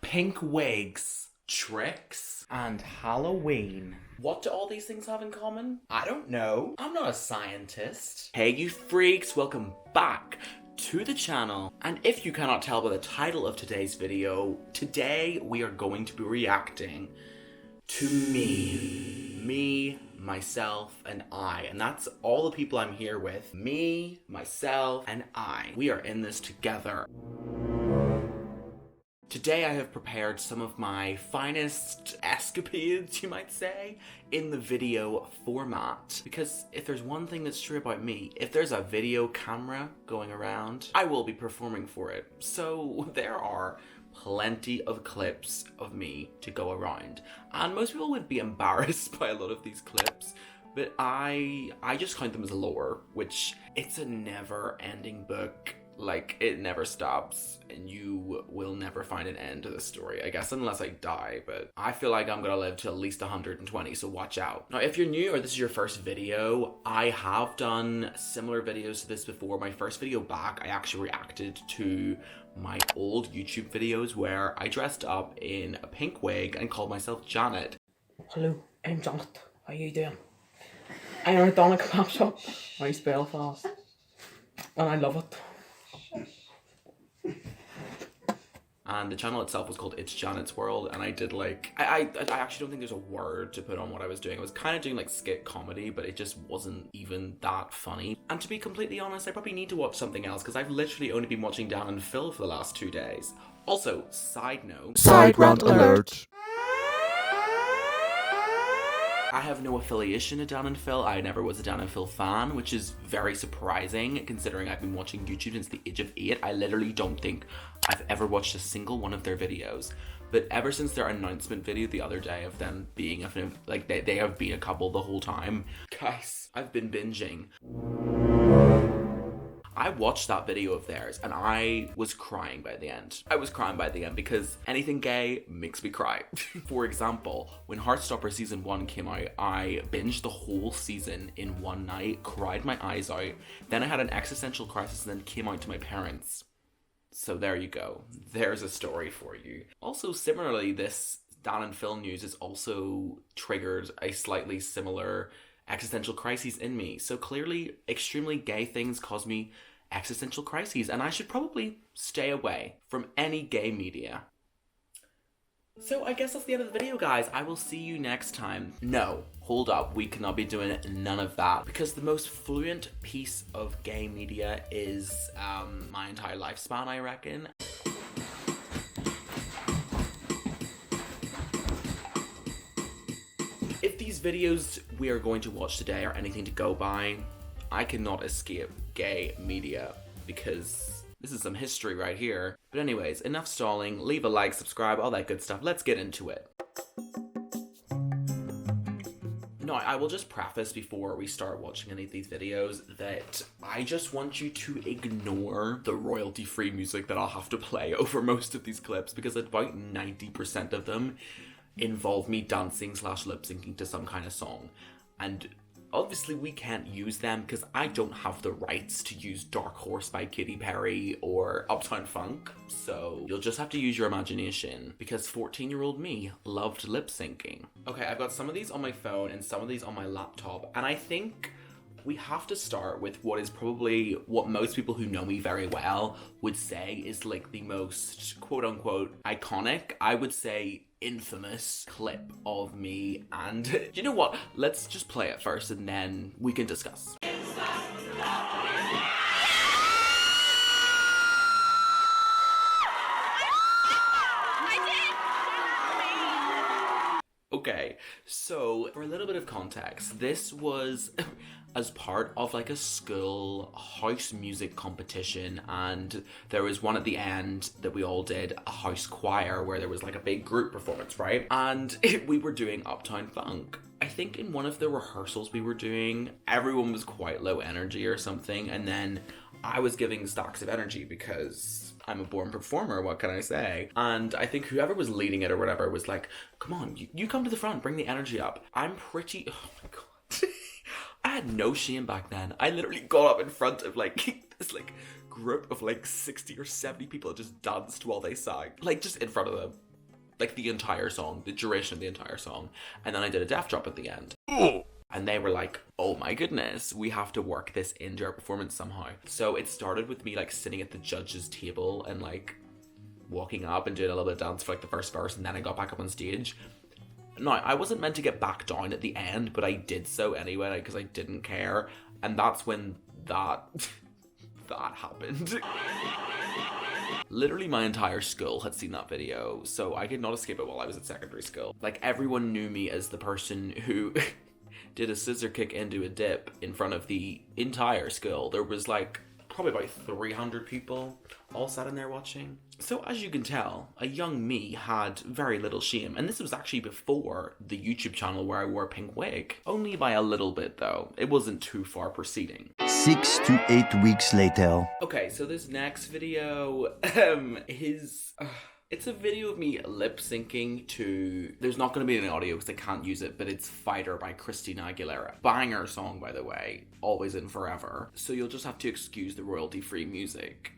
pink wigs, tricks, and Halloween. What do all these things have in common? I don't know. I'm not a scientist. Hey you freaks, welcome back to the channel. And if you cannot tell by the title of today's video, today we are going to be reacting to me, myself, and I. And that's all the people I'm here with. Me, myself, and I. We are in this together. Today I have prepared some of my finest escapades, you might say, in the video format. Because if there's one thing that's true about me, if there's a video camera going around, I will be performing for it. So there are plenty of clips of me to go around. And most people would be embarrassed by a lot of these clips, but I just count them as lore, which it's a never-ending book. Like, it never stops, and you will never find an end to the story, I guess, unless I die, but I feel like I'm gonna live to at least 120, so watch out. Now, if you're new or this is your first video, I have done similar videos to this before. My first video back, I actually reacted to my old YouTube videos where I dressed up in a pink wig and called myself Janet. Hello, I'm Janet. How you doing? I'm in a Donna kebab shop. Nice Belfast. And I love it. And the channel itself was called It's Janet's World, and I did like, I actually don't think there's a word to put on what I was doing. I was kind of doing like skit comedy, but it just wasn't even that funny. And to be completely honest, I probably need to watch something else because I've literally only been watching Dan and Phil for the last 2 days. Also, side note. Side rant alert. I have no affiliation to Dan and Phil. I never was a Dan and Phil fan, which is very surprising considering I've been watching YouTube since the age of 8. I literally don't think I've ever watched a single one of their videos. But ever since their announcement video the other day of them being like they have been a couple the whole time. Guys, I've been binging. I watched that video of theirs and I was crying by the end. I was crying by the end because anything gay makes me cry. For example, when Heartstopper season 1 came out, I binged the whole season in one night, cried my eyes out. Then I had an existential crisis and then came out to my parents. So there you go. There's a story for you. Also, similarly, this Dan and Phil news has also triggered a slightly similar existential crises in me. So clearly, extremely gay things cause me existential crises, and I should probably stay away from any gay media. So I guess that's the end of the video, guys. I will see you next time. No, hold up, we cannot be doing none of that because the most fluent piece of gay media is my entire lifespan, I reckon. If these videos we are going to watch today are anything to go by, I cannot escape gay media because this is some history right here. But anyways, enough stalling, leave a like, subscribe, all that good stuff. Let's get into it. No, I will just preface before we start watching any of these videos that I just want you to ignore the royalty-free music that I'll have to play over most of these clips because about 90% of them involve me dancing / lip syncing to some kind of song. And obviously we can't use them because I don't have the rights to use Dark Horse by Katy Perry or Uptown Funk. So you'll just have to use your imagination because 14-year-old me loved lip syncing. Okay, I've got some of these on my phone and some of these on my laptop. And I think we have to start with what is probably what most people who know me very well would say is like the most quote unquote iconic, I would say infamous clip of me. And you know what? Let's just play it first and then we can discuss. Okay, so for a little bit of context, this was as part of like a school house music competition, and there was one at the end that we all did, a house choir, where there was like a big group performance, right? And we were doing Uptown Funk. I think in one of the rehearsals we were doing, everyone was quite low energy or something, and then I was giving stacks of energy because I'm a born performer, what can I say? And I think whoever was leading it or whatever was like, come on, you come to the front, bring the energy up. I'm pretty, oh my God. I had no shame back then. I literally got up in front of like this like group of like 60 or 70 people and just danced while they sang. Like just in front of them. like the entire song, the duration of the entire song, and then I did a death drop at the end. And they were like, oh my goodness, we have to work this into our performance somehow. So it started with me like sitting at the judge's table and like walking up and doing a little bit of dance for like the first verse, and then I got back up on stage. Now, I wasn't meant to get back down at the end, but I did so anyway because I didn't care. And that's when that happened. Literally my entire school had seen that video, so I could not escape it while I was at secondary school. Like, everyone knew me as the person who did a scissor kick into a dip in front of the entire school. There was like probably about 300 people all sat in there watching. So as you can tell, a young me had very little shame, and this was actually before the YouTube channel where I wore a pink wig. Only by a little bit though, it wasn't too far proceeding. 6 to 8 weeks later. Okay, so this next video it's a video of me lip syncing to, there's not going to be any audio because I can't use it, but it's Fighter by Christina Aguilera. Banger song, by the way, always and forever. So you'll just have to excuse the royalty free music.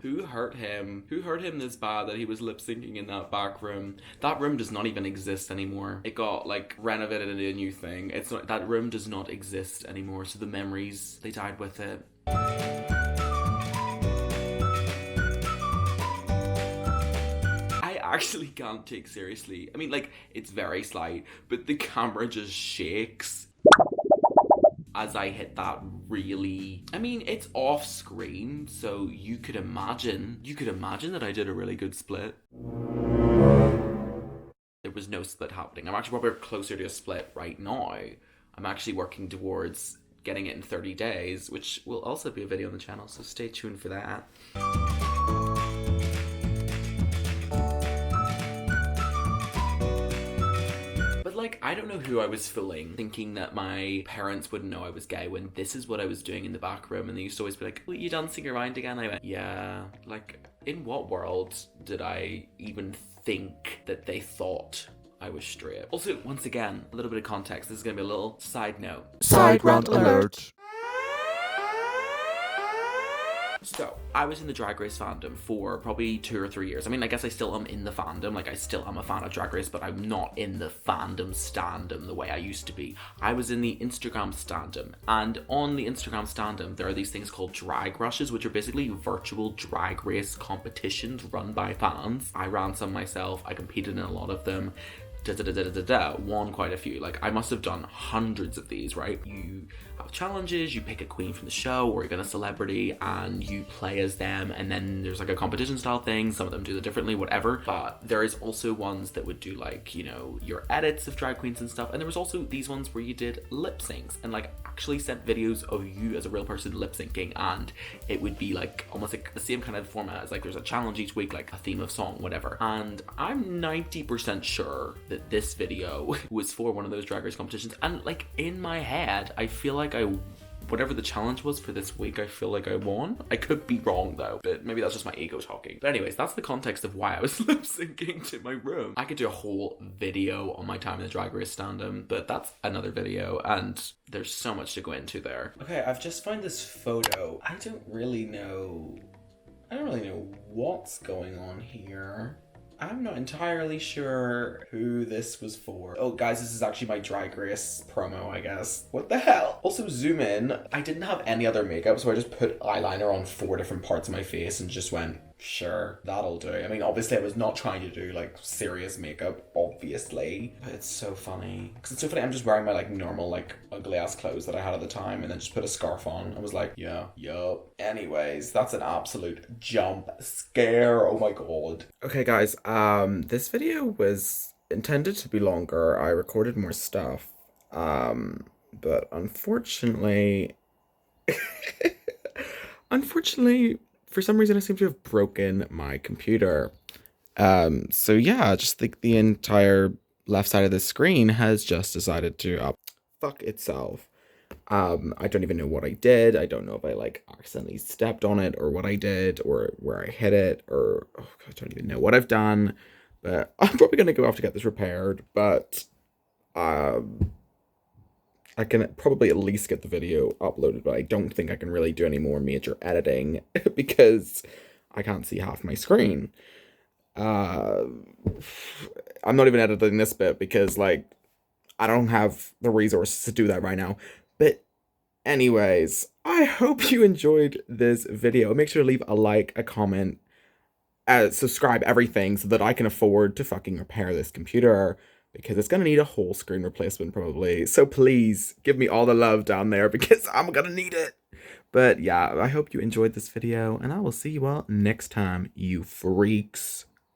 Who hurt him? Who hurt him this bad that he was lip syncing in that back room? That room does not even exist anymore. It got like renovated into a new thing. It's not, that room does not exist anymore. So the memories, they died with it. I actually can't take seriously. I mean, like, it's very slight, but the camera just shakes as I hit that really, I mean, it's off screen, so you could imagine that I did a really good split. There was no split happening. I'm actually probably closer to a split right now. I'm actually working towards getting it in 30 days, which will also be a video on the channel, so stay tuned for that. Like, I don't know who I was fooling, thinking that my parents wouldn't know I was gay when this is what I was doing in the back room, and they used to always be like, "Are you dancing around again?" I went, yeah. Like, in what world did I even think that they thought I was straight? Also, once again, a little bit of context. This is gonna be a little side note. Side rant alert. So, I was in the Drag Race fandom for probably 2 or 3 years. I mean, I guess I still am in the fandom. Like, I still am a fan of Drag Race, but I'm not in the fandom standom the way I used to be. I was in the Instagram standom. And on the Instagram standom, there are these things called drag rushes, which are basically virtual Drag Race competitions run by fans. I ran some myself. I competed in a lot of them. Won quite a few. Like, I must have done hundreds of these, right? You have challenges, you pick a queen from the show or even a celebrity and you play as them, and then there's like a competition style thing. Some of them do it differently, whatever, but there is also ones that would do like, you know, your edits of drag queens and stuff, and there was also these ones where you did lip syncs and like actually sent videos of you as a real person lip syncing, and it would be like almost like the same kind of format as like there's a challenge each week, like a theme of song, whatever. And I'm 90% sure that this video was for one of those drag race competitions, and like in my head I feel like whatever the challenge was for this week, I feel like I won. I could be wrong though, but maybe that's just my ego talking. But anyways, that's the context of why I was lip syncing to my room. I could do a whole video on my time in the Drag Race standom, but that's another video, and there's so much to go into there. Okay, I've just found this photo. I don't really know what's going on here. I'm not entirely sure who this was for. Oh, guys, this is actually my Drag Race promo, I guess. What the hell? Also, zoom in. I didn't have any other makeup, so I just put eyeliner on 4 different parts of my face and just went, sure, that'll do. I mean, obviously, I was not trying to do, like, serious makeup, obviously. But it's so funny. Because it's so funny, I'm just wearing my, like, normal, like, ugly-ass clothes that I had at the time, and then just put a scarf on. I was like, yeah, yup. Anyways, that's an absolute jump scare. Oh my god. Okay, guys, this video was intended to be longer. I recorded more stuff. But unfortunately... for some reason I seem to have broken my computer. So yeah, just the entire left side of the screen has just decided to fuck itself. I don't even know what I did. I don't know if I like accidentally stepped on it or what I did or where I hit it or oh God, I don't even know what I've done. But I'm probably gonna go off to get this repaired. But I can probably at least get the video uploaded. But I don't think I can really do any more major editing because I can't see half my screen. I'm not even editing this bit because like I don't have the resources to do that right now. But anyways, I hope you enjoyed this video. Make sure to leave a like, a comment, subscribe, everything so that I can afford to fucking repair this computer because it's gonna need a whole screen replacement probably. So please give me all the love down there because I'm gonna need it. But yeah, I hope you enjoyed this video and I will see you all next time, you freaks.